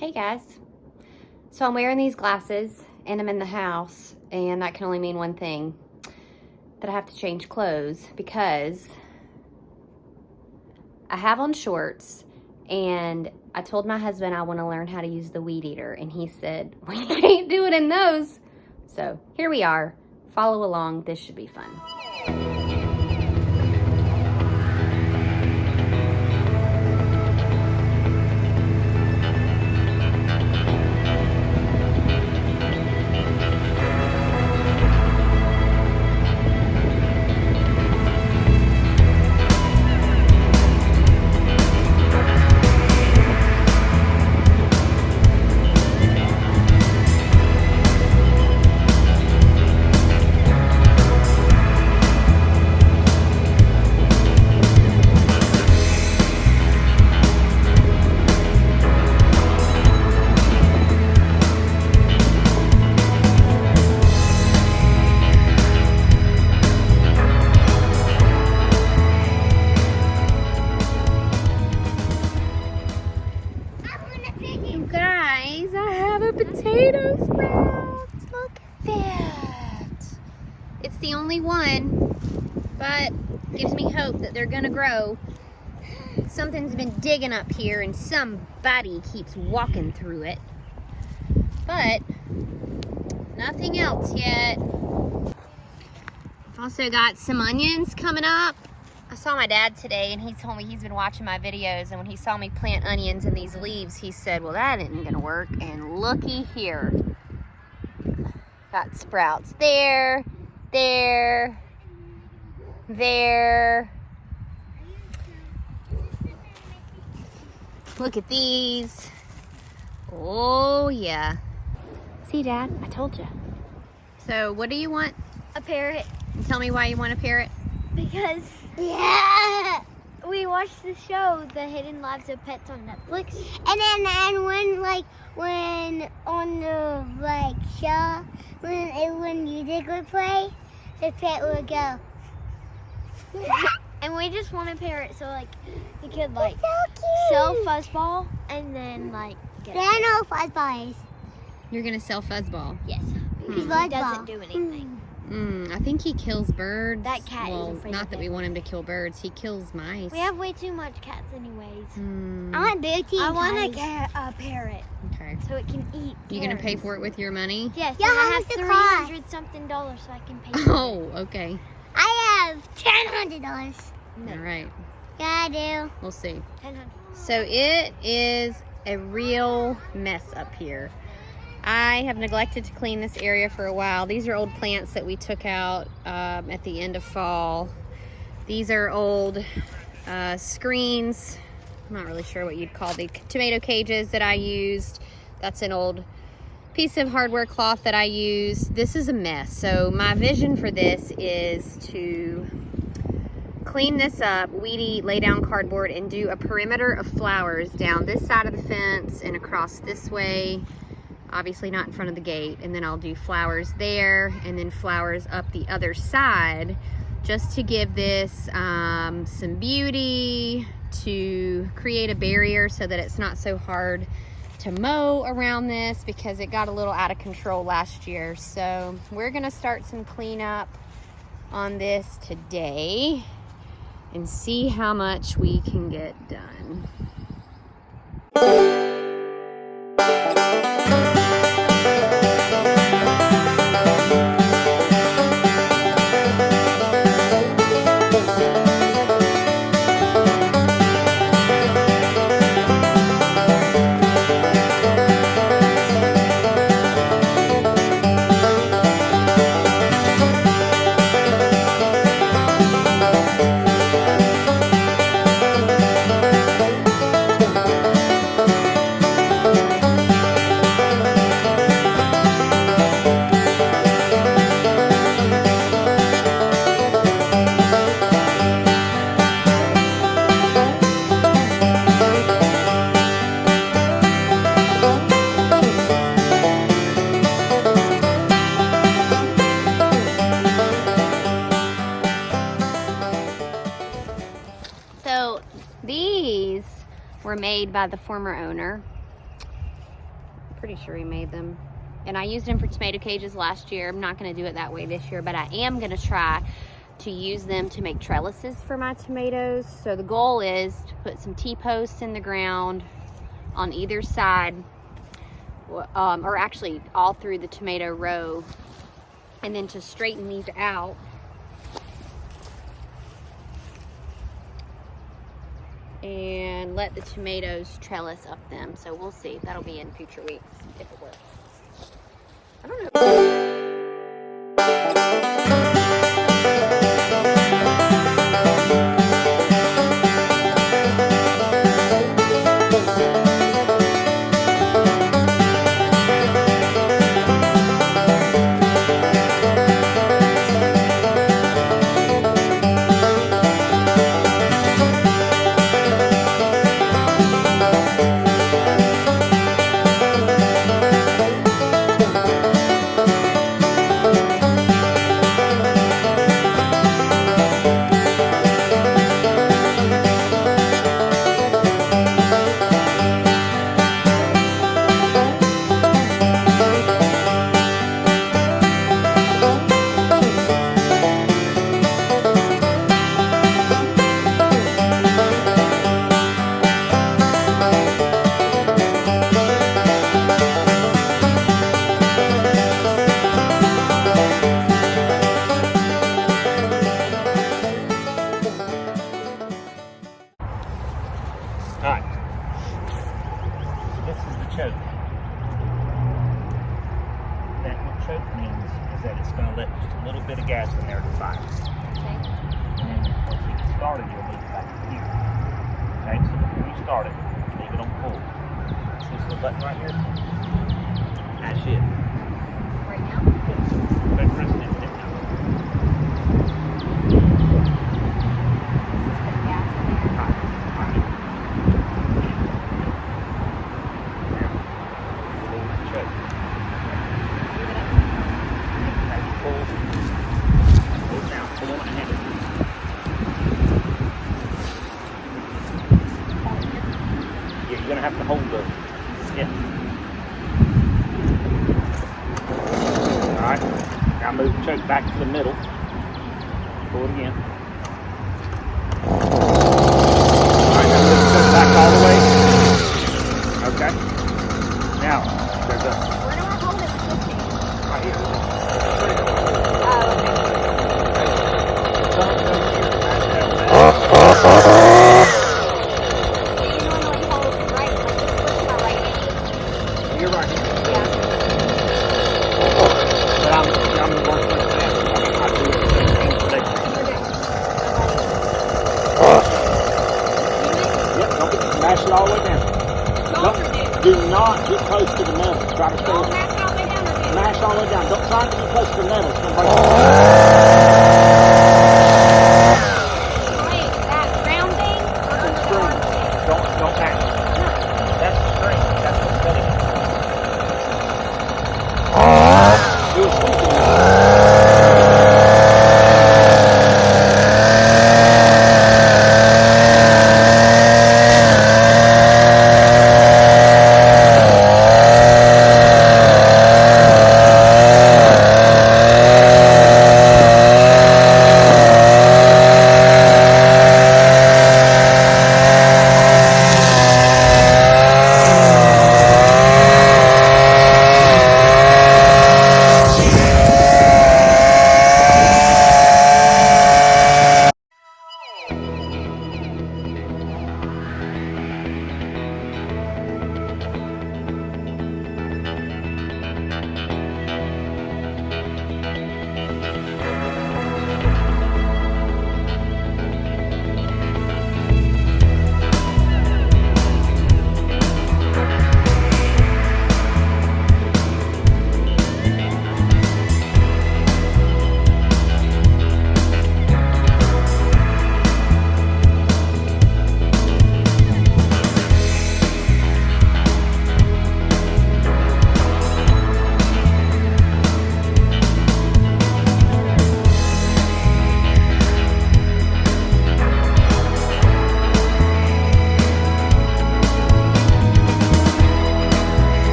Hey guys. So I'm wearing these glasses and I'm in the house, and that can only mean one thing, that I have to change clothes because I have on shorts, and I told my husband I want to learn how to use the weed eater, and he said, well, you can't do it in those. So here we are. Follow along. This should be fun. Guys, I have a potato sprout. Look at that. It's the only one, but gives me hope that they're gonna grow. Something's been digging up here and somebody keeps walking through it, but nothing else yet. I've also got some onions coming up. I saw my dad today and he told me he's been watching my videos, and when he saw me plant onions in these leaves, he said, well, that isn't gonna work. And looky here. Got sprouts there, there. Look at these. Oh yeah. See, Dad, I told you. So what do you want? A parrot. And tell me why you want a parrot. Because we watched the show, The Hidden Lives of Pets, on Netflix. And when on the show, when music would play, the pet would go. And we just want a parrot so we could sell Fuzzball and then get. There are no fuzzballs. You're gonna sell Fuzzball. Yes. Because he doesn't do anything. I think he kills birds. That cat is well, afraid not of that him. we want him to kill birds. He kills mice. We have way too much cats anyways. I want Beauty. I want a parrot Okay. so it can eat. You gonna pay carrots. for it with your money? Yes. Yeah, and how I have much it cost? $300 something so I can pay for it. Oh, okay. I have $1,000. No. All right. Yeah, I do. We'll see. $1,000. So it is a real mess up here. I have neglected to clean this area for a while. These are old plants that we took out at the end of fall. These are old screens. I'm not really sure what you'd call the tomato cages that I used. That's an old piece of hardware cloth that I used. This is a mess. So my vision for this is to clean this up, weed eat, lay down cardboard, and do a perimeter of flowers down this side of the fence and across this way. Obviously not in front of the gate. And then I'll do flowers there and then flowers up the other side, just to give this some beauty, to create a barrier so that it's not so hard to mow around this, because it got a little out of control last year. So we're gonna start some cleanup on this today and see how much we can get done. These were made by the former owner. Pretty sure he made them. And I used them for tomato cages last year. I'm not going to do it that way this year, but I am going to try to use them to make trellises for my tomatoes. So the goal is to put some T-posts in the ground on either side, or actually all through the tomato row, and then to straighten these out and let the tomatoes trellis up them. So we'll see. That'll be in future weeks if it works. I don't know. Alright, so this is the choke. What choke means is that it's going to let just a little bit of gas in there to fire. Okay. And then once you get started, you'll leave it back here. Okay, so before you start it, leave it on full. See this little button right here? That's it. Right now? Go press it in now. Put gas in there. Alright. You're gonna have to hold the Alright, now move the choke back to the middle. Pull it again. Alright, now move the choke back all the way. Okay. Now, there's a Where do I hold it switching? right here. Oh, okay. You're right here. Yeah. But I'm working with that. I do it the same thing today. Yep, don't mash it all the way down. Do not get close to the metal. Try to stay. Mash all the way down. Don't try to get close to the metal. It's going to break Don't mash it. That's the string. That's what's cutting it. Do a squeaking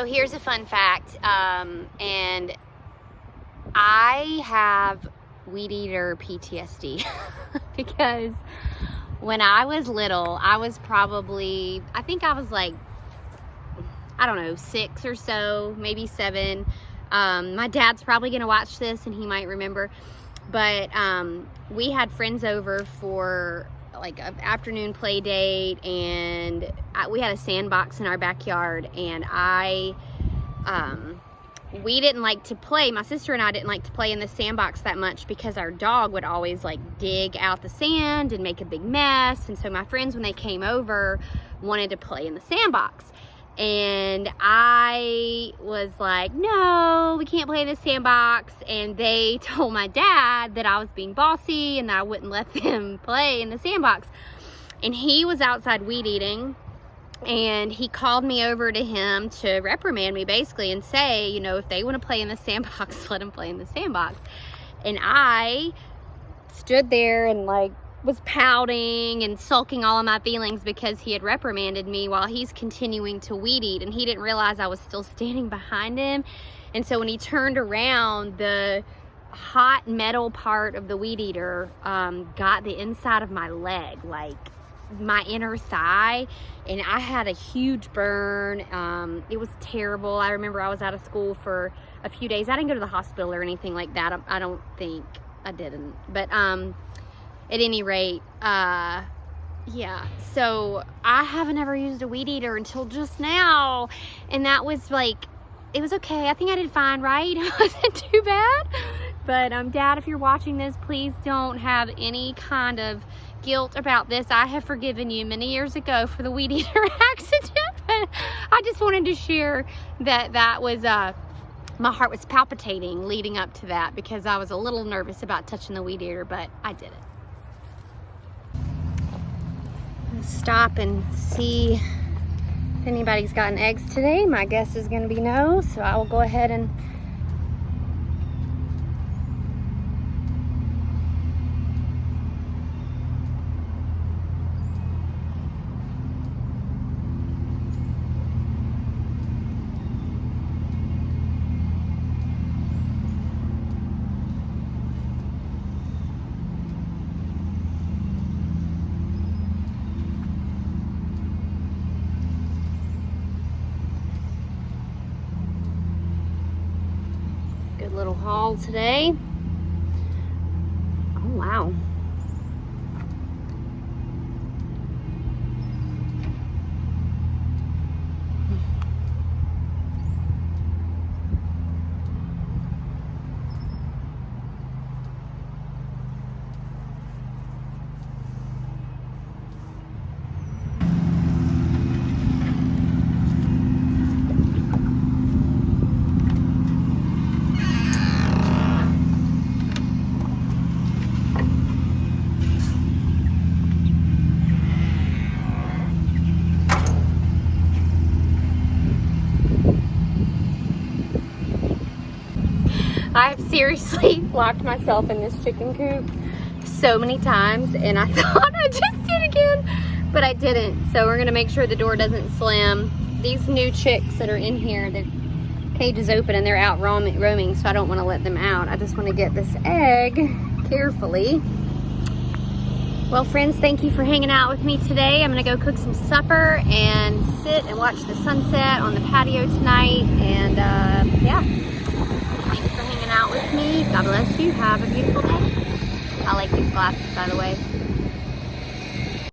So here's a fun fact, and I have weed eater PTSD because when I was little, I was probably, I think I was like, I don't know, 6 or so, maybe 7. My dad's probably gonna watch this and he might remember, but we had friends over for like an afternoon play date, and we had a sandbox in our backyard, and we didn't like to play, my sister and I didn't like to play in the sandbox that much because our dog would always like dig out the sand and make a big mess. And so my friends, when they came over, wanted to play in the sandbox. And I was like, no, we can't play in the sandbox. And they told my dad that I was being bossy and that I wouldn't let them play in the sandbox. And he was outside weed eating, and he called me over to him to reprimand me basically and say, you know, if they want to play in the sandbox, let them play in the sandbox. And I stood there and like was pouting and sulking all of my feelings because he had reprimanded me while he's continuing to weed eat, and he didn't realize I was still standing behind him. And so when he turned around, the hot metal part of the weed eater got the inside of my leg, like my inner thigh, and I had a huge burn. It was terrible. I remember I was out of school for a few days. I didn't go to the hospital or anything like that. I don't think I didn't, but at any rate, yeah, so I haven't ever used a weed eater until just now, and that was like, it was okay. I think I did fine, right? It wasn't too bad. But Dad, if you're watching this, please don't have any kind of guilt about this. I have forgiven you many years ago for the weed eater accident. I just wanted to share that was my heart was palpitating leading up to that because I was a little nervous about touching the weed eater, but I did it. Stop and see if anybody's gotten eggs today. My guess is going to be no, so I will go ahead and little haul today. Oh wow. I've seriously locked myself in this chicken coop so many times, and I thought I just did again, but I didn't. So we're gonna make sure the door doesn't slam. These new chicks that are in here, the cage is open and they're out roaming, so I don't want to let them out. I just want to get this egg carefully. Well, friends, thank you for hanging out with me today. I'm gonna go cook some supper and sit and watch the sunset on the patio tonight, and yeah. Thanks for hanging out with me. God bless you. Have a beautiful day. I like these glasses, by the way.